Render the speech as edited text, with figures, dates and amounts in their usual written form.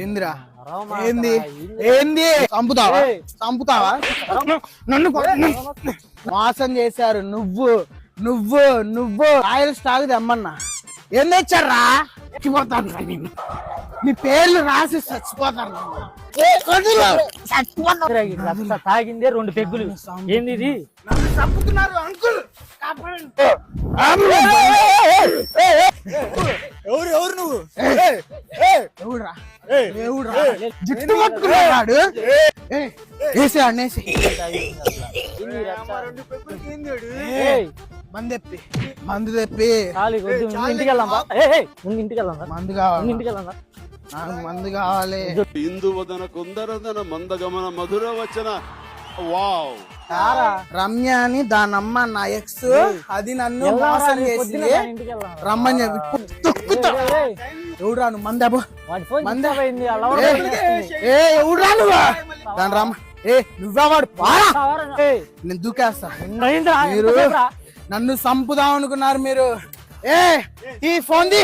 ఏందిరా ఏంది ఏంది చంపుతావా చంపుతావా నన్ను మోసం చేశారు నువ్వు నువ్వు నువ్వు ఆయిల్ స్టాక్ తెమ్మన్నా ఏం తెచ్చారా చచ్చిపోతాను మీ పేర్లు రాసి చచ్చిపోతాను తాగిందే 2 పెగ్గులు ఏంది ఇది నన్ను చంపుతున్నారు అంకుల్ ఎవరు ఎవరు నువ్వు ఎవడురా ఎవడురా జుట్టు పట్టుకున్నాడు వేసే అన్నేసి మందు తెప్పి మందు తెప్పి ఇంటికి వెళ్దాం మందు కావాలి ఇంటికి వెళ్దాం నాకు మందు కావాలి ఇందువదన కుందరదన మందగమన మధుర వచన వావ్ రమ్య అని దానమ్మ నా ఎక్స్ అది నన్ను మోసం చేసి రమ్మని చెప్పి తొక్కుతా ఎవడురా నువ్వు మందబో ఎవడురా నువ్వు దాని రమ్మ నువ్వా వాడు పారా నేను దూకేస్తా మీరు నన్ను చంపుదాం అనుకున్నారు మీరు ఈ ఫోన్ ది